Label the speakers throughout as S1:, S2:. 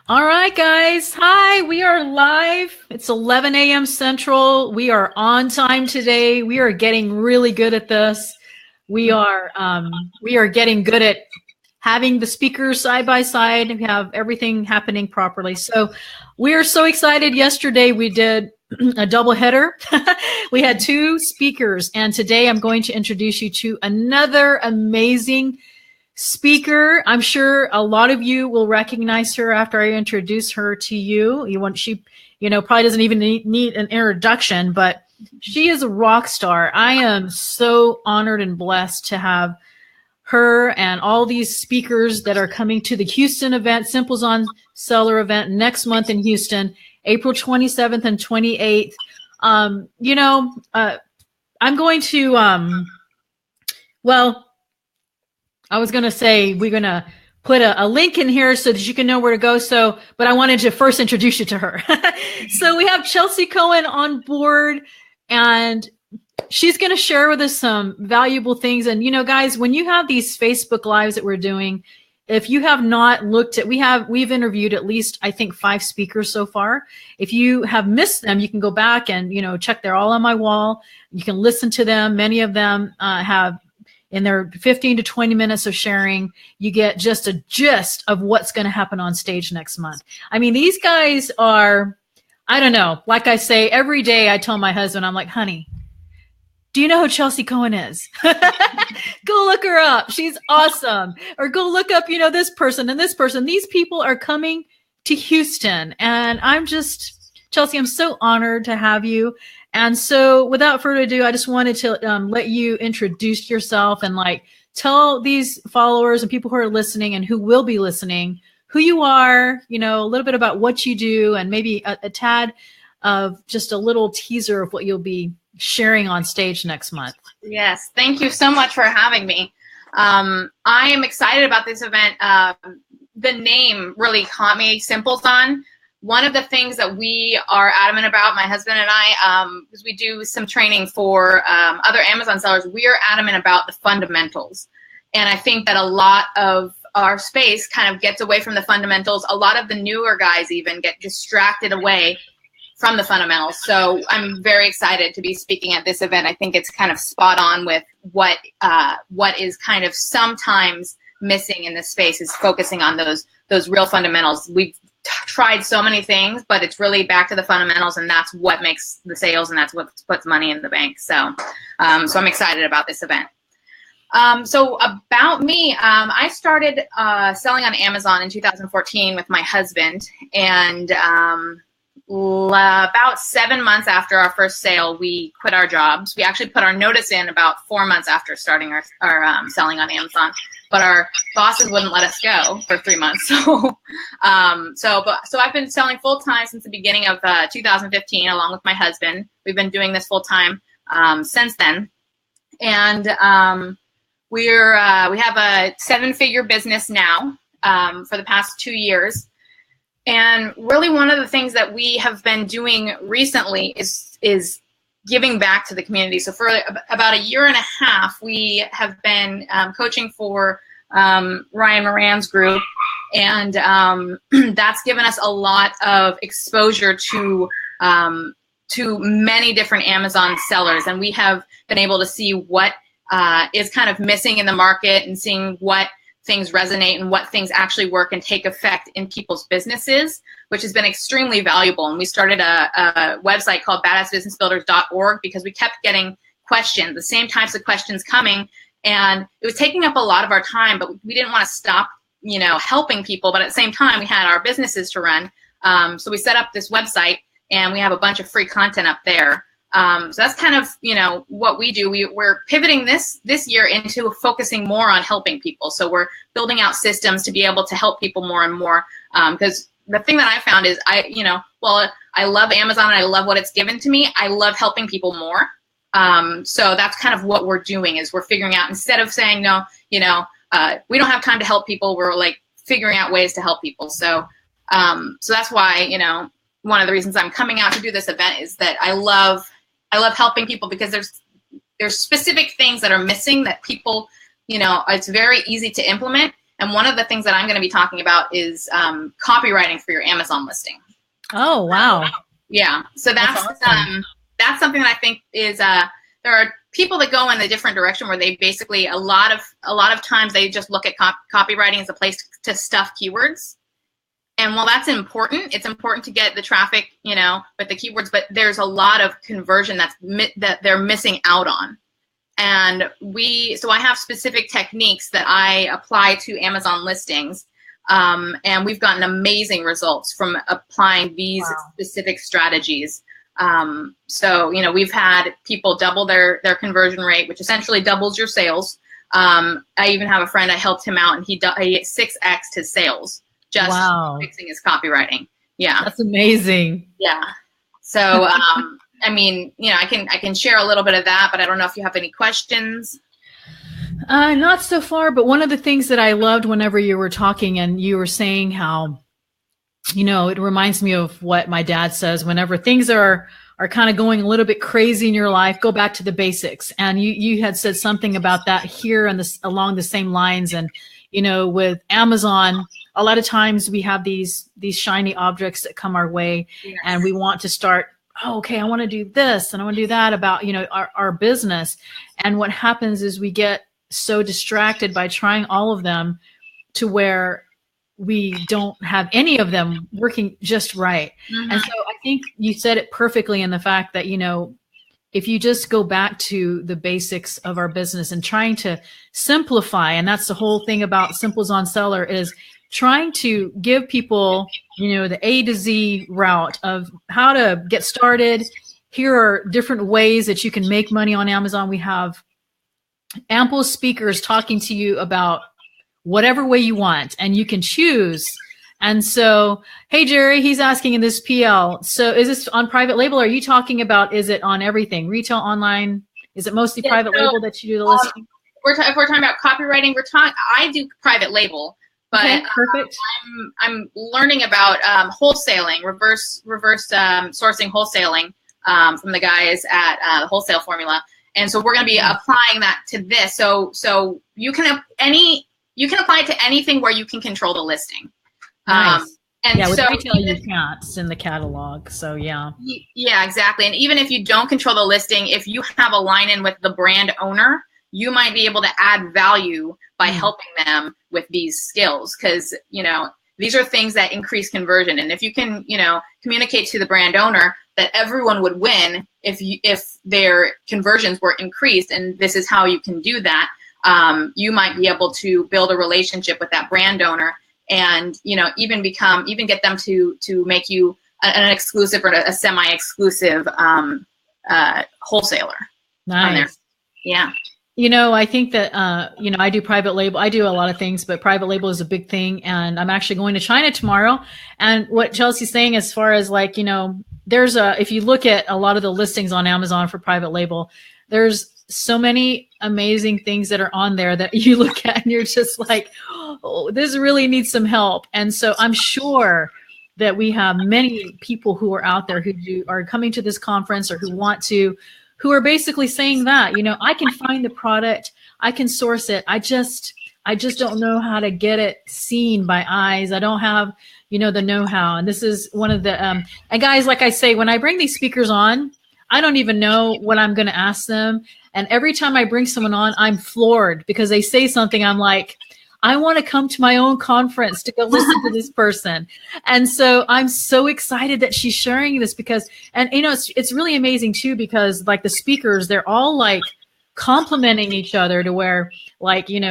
S1: All right, guys. Hi, we are live. It's 11 a.m. Central. We are on time today. We are getting really good at this. We are getting good at having the speakers side by side and have everything happening properly. So we are so excited. Yesterday we did a double header. We had two speakers, and today I'm going to introduce you to another amazing speaker. I'm sure a lot of you will recognize her after I introduce her to you. She probably doesn't even need an introduction, but she is a rock star. I am so honored and blessed to have her and all these speakers that are coming to the Houston event, Simplezonseller event next month in Houston, April 27th and 28th. I'm going to, I was going to say we're going to put a link in here so that you can know where to go. But I wanted to first introduce you to her. So we have Chelsea Cohen on board, and she's going to share with us some valuable things. And, guys, when you have these Facebook Lives that we're doing, if you have not looked at, we've interviewed at least, I think, 5 speakers so far. If you have missed them, you can go back and, check. They're all on my wall. You can listen to them. Many of them have in their 15 to 20 minutes of sharing, you get just a gist of what's going to happen on stage next month. I mean, these guys are, I don't know, like I say, every day I tell my husband, I'm like, honey, do you know who Chelsea Cohen is? Go look her up. She's awesome. Or go look up, this person and this person. These people are coming to Houston. And Chelsea, I'm so honored to have you. And so without further ado, I just wanted to let you introduce yourself and tell these followers and people who are listening and who will be listening who you are, a little bit about what you do, and maybe a tad of just a little teaser of what you'll be sharing on stage next month.
S2: Yes, thank you so much for having me. I am excited about this event. The name really caught me, Simplezon. One of the things that we are adamant about, my husband and I, because we do some training for other Amazon sellers, we are adamant about the fundamentals. And I think that a lot of our space kind of gets away from the fundamentals. A lot of the newer guys even get distracted away from the fundamentals. So I'm very excited to be speaking at this event. I think it's kind of spot on with what is kind of sometimes missing in this space, is focusing on those real fundamentals. We've tried so many things, but it's really back to the fundamentals, and that's what makes the sales, and that's what puts money in the bank. So I'm excited about this event. So about me, I started selling on Amazon in 2014 with my husband, and about 7 months after our first sale, we quit our jobs. We actually put our notice in about 4 months after starting our selling on Amazon, but our bosses wouldn't let us go for 3 months. So I've been selling full time since the beginning of 2015, along with my husband. We've been doing this full time since then, and we have a 7-figure business now for the past 2 years. And really, one of the things that we have been doing recently is giving back to the community. So for about a year and a half, we have been coaching for Ryan Moran's group, and that's given us a lot of exposure to many different Amazon sellers, and we have been able to see what is kind of missing in the market, and seeing what things resonate and what things actually work and take effect in people's businesses, which has been extremely valuable. And we started a website called badassbusinessbuilders.org because we kept getting questions, the same types of questions coming, and it was taking up a lot of our time, but we didn't want to stop, helping people. But at the same time, we had our businesses to run. So we set up this website, and we have a bunch of free content up there. So that's kind of, what we do. We're pivoting this year into focusing more on helping people. So we're building out systems to be able to help people more and more. Because the thing that I found is I love Amazon and I love what it's given to me. I love helping people more. So that's kind of what we're doing, is we're figuring out, instead of saying, no, we don't have time to help people, we're figuring out ways to help people. So that's why, one of the reasons I'm coming out to do this event is that I love helping people, because there's specific things that are missing that people, it's very easy to implement. And one of the things that I'm going to be talking about is copywriting for your Amazon listing.
S1: Oh, wow.
S2: Yeah. So that's
S1: awesome.
S2: That's something that I think is there are people that go in a different direction where they basically a lot of times they just look at copywriting as a place to stuff keywords. And while that's important, it's important to get the traffic, with the keywords, but there's a lot of conversion that they're missing out on. And so I have specific techniques that I apply to Amazon listings. And we've gotten amazing results from applying these specific strategies. So, we've had people double their conversion rate, which essentially doubles your sales. I even have a friend, I helped him out, and he 6x his sales just fixing his copywriting. Yeah.
S1: That's amazing.
S2: Yeah. So, I can share a little bit of that, but I don't know if you have any questions.
S1: Not so far, but one of the things that I loved whenever you were talking and you were saying how, it reminds me of what my dad says, whenever things are kind of going a little bit crazy in your life, go back to the basics. And you had said something about that here and along the same lines. And, with Amazon, a lot of times we have these shiny objects that come our way. Yes. And we want to start, okay, I want to do this and I want to do that about, our business. And what happens is we get so distracted by trying all of them to where we don't have any of them working just right. Mm-hmm. And so I think you said it perfectly in the fact that, if you just go back to the basics of our business and trying to simplify, and that's the whole thing about Simplezonseller, is trying to give people, the A to Z route of how to get started. Here are different ways that you can make money on Amazon. We have ample speakers talking to you about whatever way you want, and you can choose. And so, hey, Jerry, he's asking in this PL. So is this on private label? Are you talking about, is it on everything? Retail, online? Is it mostly private label that you do the listing?
S2: If we're talking about copywriting, I do private label, but
S1: okay, perfect.
S2: I'm learning about wholesaling, reverse sourcing wholesaling from the guys at the Wholesale Formula. And so we're going to be applying that to this. So you can apply it to anything where you can control the listing.
S1: Nice.
S2: And
S1: with
S2: so
S1: retail, you can't. It's in the catalog. So yeah.
S2: Yeah, exactly. And even if you don't control the listing, if you have a line in with the brand owner, you might be able to add value by helping them with these skills. Because, these are things that increase conversion. And if you can, communicate to the brand owner that everyone would win if their conversions were increased, and this is how you can do that, you might be able to build a relationship with that brand owner and, even get them to make you an exclusive or a semi-exclusive wholesaler.
S1: Nice.
S2: Yeah.
S1: I think that, I do private label. I do a lot of things, but private label is a big thing. And I'm actually going to China tomorrow. And what Chelsea's saying, as far as if you look at a lot of the listings on Amazon for private label, there's so many amazing things that are on there that you look at and you're just like, oh, this really needs some help. And so I'm sure that we have many people who are out there who are coming to this conference or who are basically saying that, I can find the product, I can source it. I just don't know how to get it seen by eyes. I don't have, the know-how. And this is one of the, and guys, like I say, when I bring these speakers on, I don't even know what I'm going to ask them. And every time I bring someone on, I'm floored because they say something. I'm like, I want to come to my own conference to go listen to this person. And so I'm so excited that she's sharing this because, and it's really amazing too, because like the speakers, they're all like complimenting each other to where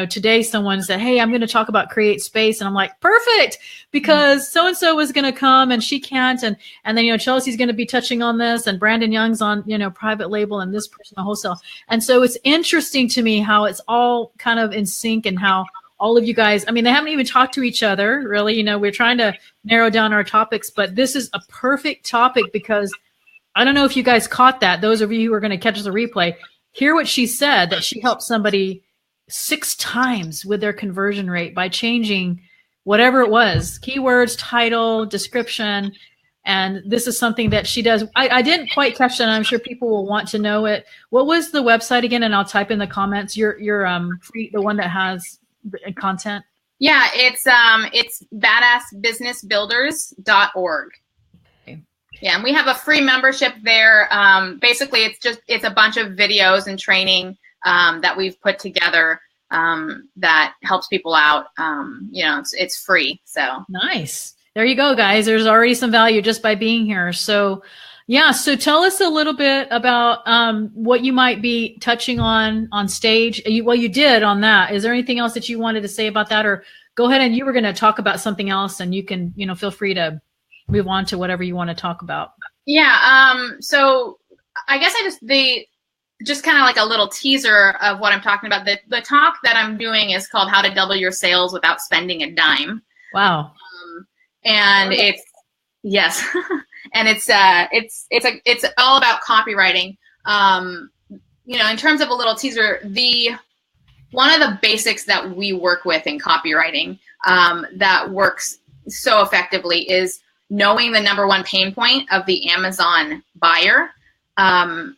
S1: today someone said, hey, I'm going to talk about create space. And I'm like, perfect, because so-and-so was going to come and she can't. And then, Chelsea's going to be touching on this and Brandon Young's on, private label and this person on wholesale. And so it's interesting to me how it's all kind of in sync and how all of you guys, they haven't even talked to each other really. We're trying to narrow down our topics, but this is a perfect topic because I don't know if you guys caught that. Those of you who are going to catch the replay, hear what she said, that she helped somebody 6 times with their conversion rate by changing whatever it was, keywords, title, description. And this is something that she does. I didn't quite catch that. And I'm sure people will want to know it. What was the website again? And I'll type in the comments. Your free, the one that has content.
S2: Yeah, it's badassbusinessbuilders.org. Yeah, and we have a free membership there. Basically, it's a bunch of videos and training that we've put together that helps people out. It's free. So
S1: nice. There you go, guys. There's already some value just by being here. So, yeah. So tell us a little bit about what you might be touching on stage. You did on that. Is there anything else that you wanted to say about that, or go ahead and you were going to talk about something else, and you can, feel free to move on to whatever you want to talk about.
S2: Yeah. So I guess just kind of like a little teaser of what I'm talking about. The talk that I'm doing is called How to Double Your Sales Without Spending a Dime.
S1: Wow.
S2: And it's, yes. And it's all about copywriting. In terms of a little teaser, one of the basics that we work with in copywriting that works so effectively is knowing the number one pain point of the Amazon buyer. And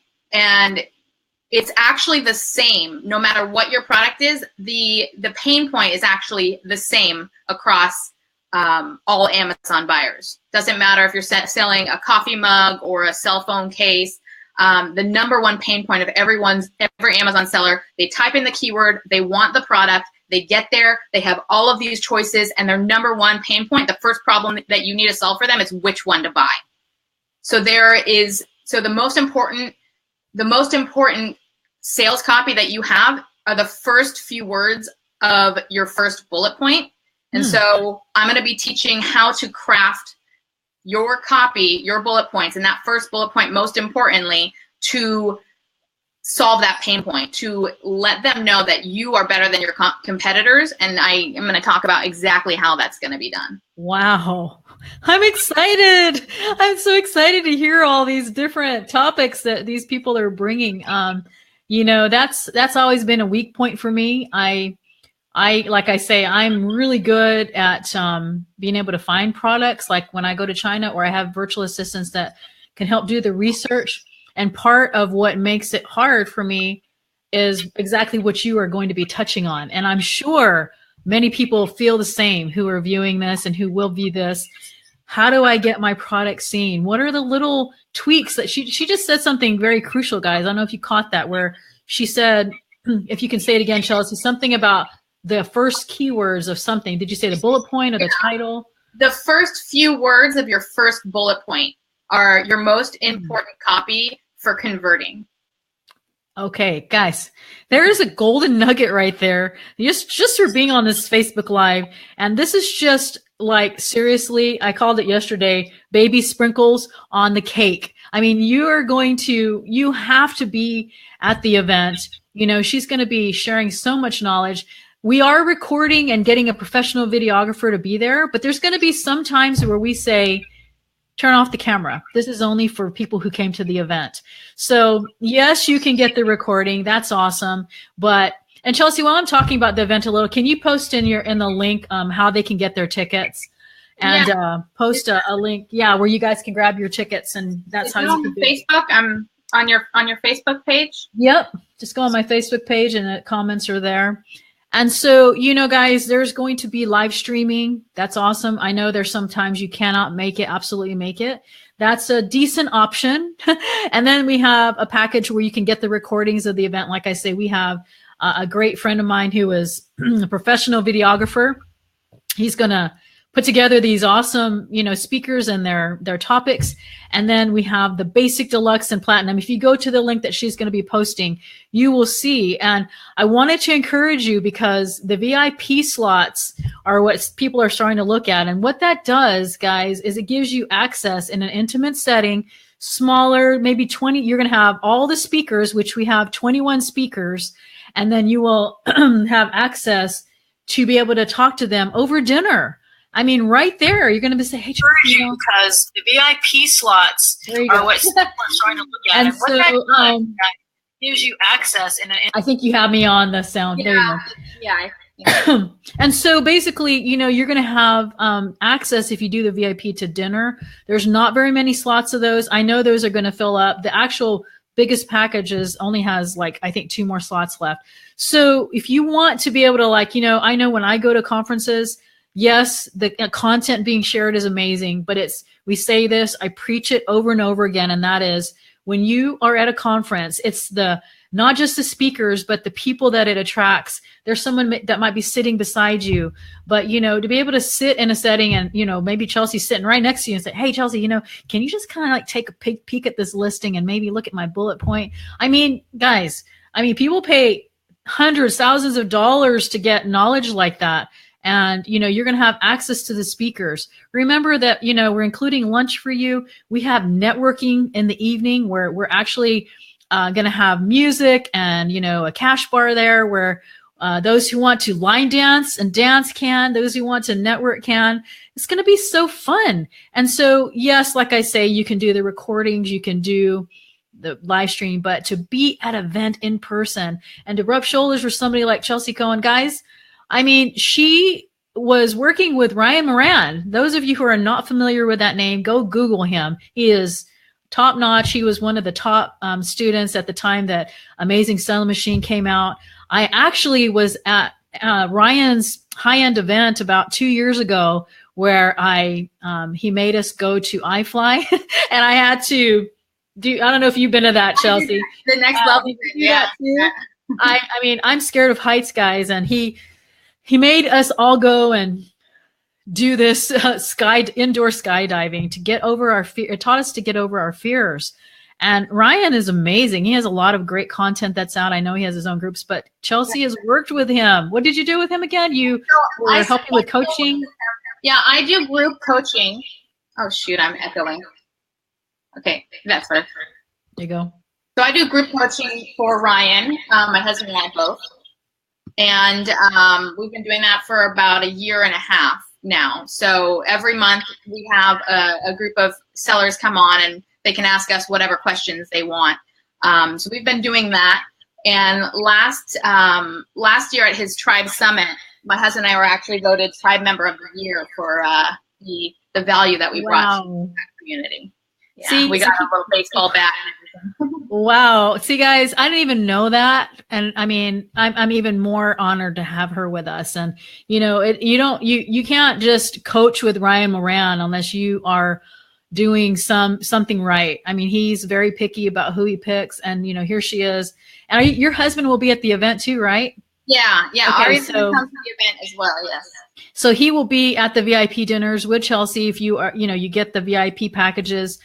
S2: it's actually the same, no matter what your product is, the pain point is actually the same across all Amazon buyers. Doesn't matter if you're selling a coffee mug or a cell phone case. The number one pain point of every Amazon seller, they type in the keyword, they want the product, they get there, they have all of these choices, and their number one pain point, the first problem that you need to solve for them is which one to buy. So the most important sales copy that you have are the first few words of your first bullet point. And so I'm going to be teaching how to craft your copy, your bullet points, and that first bullet point, most importantly, to solve that pain point, to let them know that you are better than your competitors. And I am going to talk about exactly how that's going to be done.
S1: Wow. I'm excited. I'm so excited to hear all these different topics that these people are bringing. That's always been a weak point for me. I like I say, I'm really good at being able to find products, like when I go to China, or I have virtual assistants that can help do the research. And part of what makes it hard for me is exactly what you are going to be touching on. And I'm sure many people feel the same who are viewing this and who will view this. How do I get my product seen? What are the little tweaks that she just said something very crucial, guys. I don't know if you caught that, where she said, if you can say it again, Chelsea, something about the first keywords of something. Did you say the bullet point or the title?
S2: The first few words of your first bullet point are your most important copy for converting.
S1: Okay, guys, there is a golden nugget right there. Just for being on this Facebook Live. And this is just like, seriously, I called it yesterday, baby sprinkles on the cake. I mean, you have to be at the event. She's going to be sharing so much knowledge. We are recording and getting a professional videographer to be there, but there's going to be some times where we say, turn off the camera. This is only for people who came to the event. So yes, you can get the recording. That's awesome. And Chelsea, while I'm talking about the event a little, can you post in the link how they can get their tickets, and post a link, where you guys can grab your tickets, and that's how you can do it.
S2: Facebook. I'm on your Facebook page.
S1: Yep. Just go on my Facebook page, and the comments are there. And so, guys, there's going to be live streaming. That's awesome. I know there's sometimes you cannot absolutely make it. That's a decent option. And then we have a package where you can get the recordings of the event. Like I say, we have a great friend of mine who is a professional videographer. He's going to put together these awesome, speakers and their topics. And then we have the basic, deluxe, and platinum. If you go to the link that she's going to be posting, you will see. And I wanted to encourage you, because the VIP slots are what people are starting to look at. And what that does, guys, is it gives you access in an intimate setting, smaller, maybe 20. You're going to have all the speakers, which we have 21 speakers. And then you will have access to be able to talk to them over dinner. I mean, right there, you're going to say, hey, because the VIP slots are what people are starting to look at. And so gives you access. I think you have me on the sound.
S2: Yeah.
S1: There you go. Yeah. And so basically, you're going to have access, if you do the VIP, to dinner. There's not very many slots of those. I know those are going to fill up. The actual biggest packages only has like, I think 2 more slots left. So if you want to be able to like, I know when I go to conferences, yes, the content being shared is amazing, but we say this, I preach it over and over again. And that is, when you are at a conference, it's not just the speakers, but the people that it attracts. There's someone that might be sitting beside you, but to be able to sit in a setting and, maybe Chelsea's sitting right next to you and say, hey, Chelsea, can you just kind of like take a peek at this listing and maybe look at my bullet point? I mean, guys, people pay hundreds, thousands of dollars to get knowledge like that. And, you're going to have access to the speakers. Remember that, we're including lunch for you. We have networking in the evening where we're actually going to have music and, a cash bar there where those who want to line dance and dance can, those who want to network can. It's going to be so fun. And so, yes, like I say, you can do the recordings, you can do the live stream, but to be at an event in person and to rub shoulders with somebody like Chelsea Cohen, guys, she was working with Ryan Moran. Those of you who are not familiar with that name, go Google him. He is top notch. He was one of the top students at the time that Amazing Selling Machine came out. I actually was at Ryan's high-end event about 2 years ago where he made us go to iFly and I had to I don't know if you've been to that, Chelsea.
S2: The next level. Yeah.
S1: I'm scared of heights, guys. And he made us all go and do this indoor skydiving to get over our fear. It taught us to get over our fears. And Ryan is amazing. He has a lot of great content that's out. I know he has his own groups, but Chelsea has worked with him. What did you do with him again? You were helping with coaching?
S2: Yeah, I do group coaching. Oh, shoot, I'm echoing. Okay, that's better.
S1: There you go.
S2: So I do group coaching for Ryan, my husband and I both. And we've been doing that for about 1.5 years now. So every month we have a group of sellers come on and they can ask us whatever questions they want. So we've been doing that. And last year at his Tribe Summit, my husband and I were actually voted Tribe Member of the Year for the value that we brought to that community. Yeah, see, we got a little baseball bat and everything.
S1: Wow. See, guys, I didn't even know that. And I'm even more honored to have her with us. And, you can't just coach with Ryan Moran unless you are doing something right. He's very picky about who he picks. And, here she is. And your husband will be at the event too, right?
S2: Yeah.
S1: Okay,
S2: Ari comes to the event as well. Yes.
S1: So he will be at the VIP dinners with Chelsea. If you are, you get the VIP packages.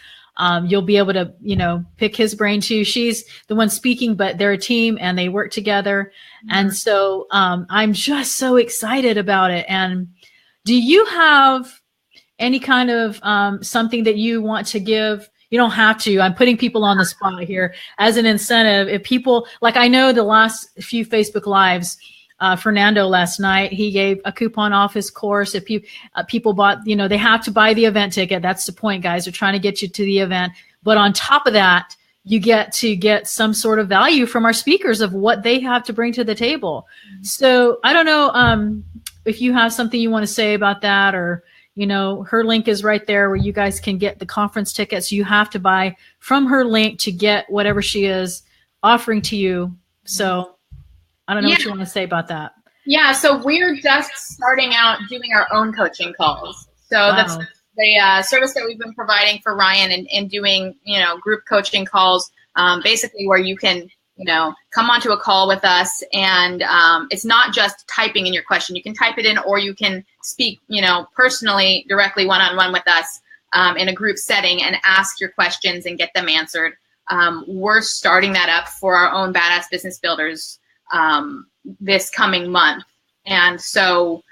S1: You'll be able to, pick his brain too. She's the one speaking, but they're a team and they work together. Mm-hmm. And so I'm just so excited about it. And do you have any kind of something that you want to give? You don't have to. I'm putting people on the spot here as an incentive. If people, like I know the last few Facebook Lives, Fernando last night, he gave a coupon off his course. If people bought, they have to buy the event ticket. That's the point, guys. They're trying to get you to the event. But on top of that, you get to get some sort of value from our speakers of what they have to bring to the table. Mm-hmm. So I don't know if you have something you want to say about that, or, her link is right there where you guys can get the conference tickets. You have to buy from her link to get whatever she is offering to you. So I don't know what you want to say about that.
S2: Yeah, so we're just starting out doing our own coaching calls. So that's the service that we've been providing for Ryan and doing, group coaching calls, basically where you can, come onto a call with us and it's not just typing in your question. You can type it in or you can speak, personally, directly one-on-one with us in a group setting and ask your questions and get them answered. We're starting that up for our own Badass Business Builders this coming month. And so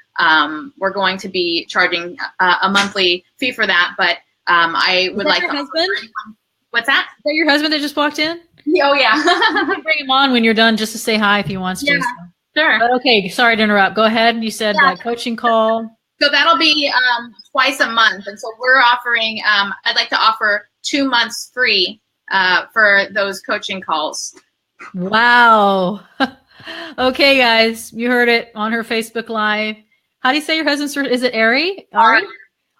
S2: we're going to be charging a monthly fee for that. But I would like
S1: your husband?
S2: What's that?
S1: Is that your husband that just walked in?
S2: Oh, yeah.
S1: You can bring him on when you're done just to say hi if he wants to.
S2: Yeah, sure.
S1: But okay, sorry to interrupt. Go ahead. You said coaching call.
S2: So that'll be twice a month. And so we're offering, I'd like to offer 2 months free for those coaching calls.
S1: Wow. Okay, guys, you heard it on her Facebook Live. How do you say your husband's? Is it Ari?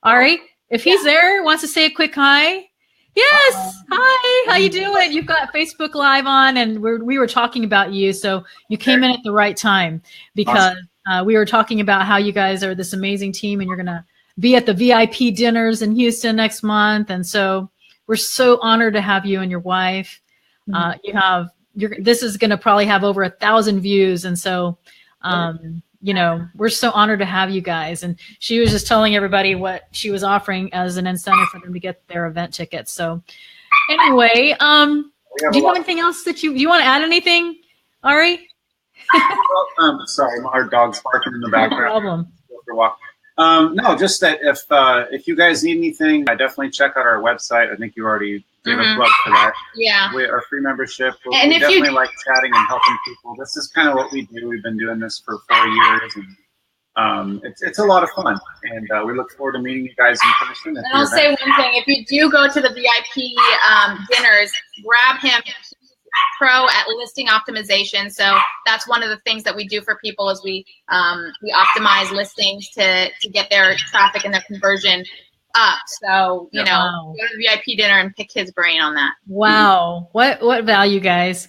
S1: Ari? If he's there, wants to say a quick hi, Yes. Hi. How you doing? You've got Facebook Live on, and we were talking about you, so you came in at the right time because we were talking about how you guys are this amazing team, and you're gonna be at the VIP dinners in Houston next month, and so we're so honored to have you and your wife. This is gonna probably have over 1,000 views, and so. We're so honored to have you guys. And she was just telling everybody what she was offering as an incentive for them to get their event tickets. So anyway, do you have anything else that you want to add anything, Ari?
S3: Sorry, our dog's barking in the background.
S1: No problem.
S3: No, just that if you guys need anything, definitely check out our website. I think you already gave a plug for that.
S2: Yeah.
S3: Our free membership. We definitely like chatting and helping people. This is kind of what we do. We've been doing this for 4 years, and it's a lot of fun. And we look forward to meeting you guys in person.
S2: And I'll say one thing: if you do go to the VIP dinners, grab him. Pro at listing optimization. So that's one of the things that we do for people is we optimize listings to get their traffic and their conversion up. So, go to the VIP dinner and pick his brain on that.
S1: Wow. What value, guys.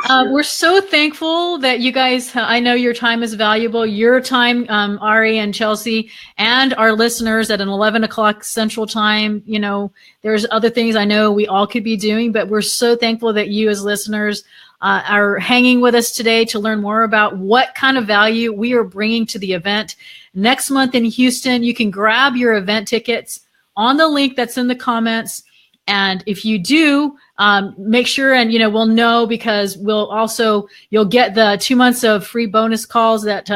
S1: We're so thankful that you guys, I know your time is valuable. Your time, Ari and Chelsea, and our listeners at an 11 o'clock Central Time. There's other things I know we all could be doing, but we're so thankful that you as listeners are hanging with us today to learn more about what kind of value we are bringing to the event. Next month in Houston, you can grab your event tickets on the link that's in the comments. And if you do, make sure, and we'll know because you'll get the 2 months of free bonus calls that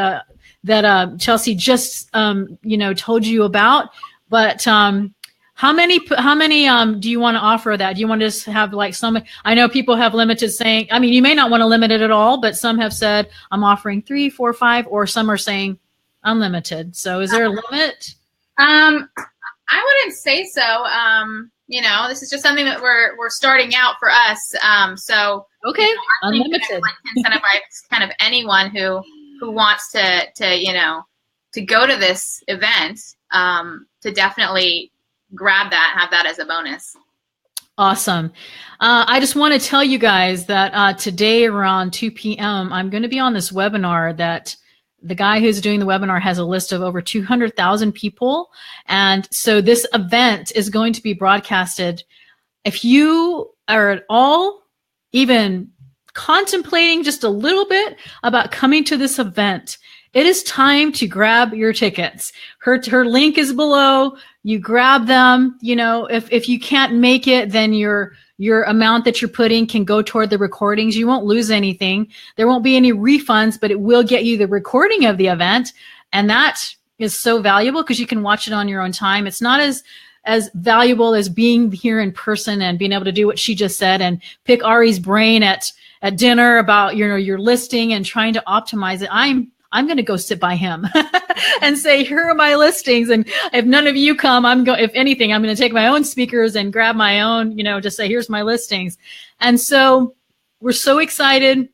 S1: Chelsea just told you about. But how many do you want to offer that? Do you want to just have like some? I know people have limited saying. I mean, you may not want to limit it at all, but some have said I'm offering 3, 4, 5, or some are saying unlimited. So is there a limit?
S2: I wouldn't say so. This is just something that we're starting out for us. So
S1: okay, unlimited.
S2: I'd like to incentivize kind of anyone who wants to go to this event to definitely grab that, have that as a bonus.
S1: Awesome. I just want to tell you guys that today around 2 p.m. I'm going to be on this webinar that. The guy who's doing the webinar has a list of over 200,000 people. And so this event is going to be broadcasted. If you are at all even contemplating just a little bit about coming to this event, it is time to grab your tickets. Her link is below. You grab them. If you can't make it, then your amount that you're putting can go toward the recordings. You won't lose anything. There won't be any refunds, but it will get you the recording of the event. And that is so valuable because you can watch it on your own time. It's not as valuable as being here in person and being able to do what she just said and pick Ari's brain at dinner about, your listing and trying to optimize it. I'm going to go sit by him and say, here are my listings. And if none of you come, if anything, I'm going to take my own speakers and grab my own, just say, here's my listings. And so we're so excited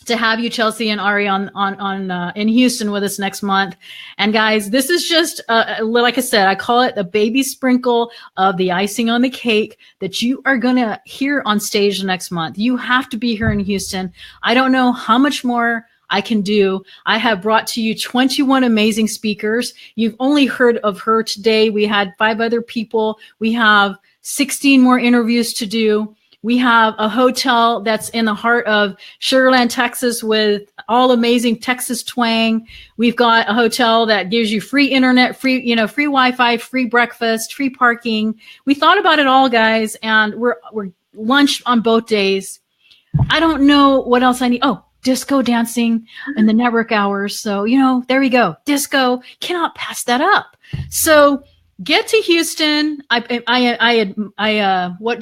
S1: to have you, Chelsea and Ari, in Houston with us next month. And guys, this is just, like I said, I call it the baby sprinkle of the icing on the cake that you are going to hear on stage next month. You have to be here in Houston. I don't know how much more I can do. I have brought to you 21 amazing speakers. You've only heard of her today. We had 5 other people. We have 16 more interviews to do. We have a hotel that's in the heart of Sugar Land, Texas, with all amazing Texas twang. We've got a hotel that gives you free internet, free Wi-Fi, free breakfast, free parking. We thought about it all, guys, and we're lunch on both days. I don't know what else I need. Oh, disco dancing in the network hours. So, there we go. Disco, cannot pass that up. So get to Houston. What do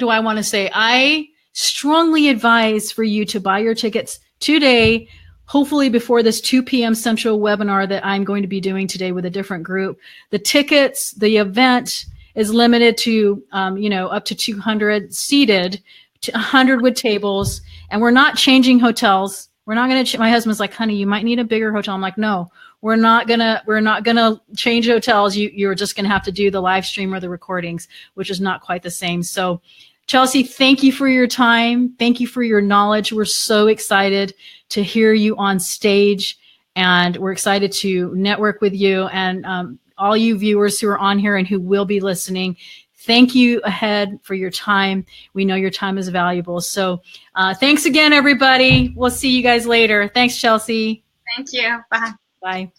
S1: I want to say? I strongly advise for you to buy your tickets today, hopefully before this 2 p.m. Central webinar that I'm going to be doing today with a different group. The tickets, the event is limited to, up to 200 seated, to 100 with tables, and we're not changing hotels. We're not going to, my husband's like, honey, you might need a bigger hotel. I'm like, no, we're not gonna change hotels. You're just gonna have to do the live stream or the recordings, which is not quite the same. So Chelsea, thank you for your time. Thank you for your knowledge. We're so excited to hear you on stage, and we're excited to network with you and all you viewers who are on here and who will be listening. Thank you ahead for your time. We know your time is valuable. So thanks again, everybody. We'll see you guys later. Thanks, Chelsea.
S2: Thank you. Bye.
S1: Bye.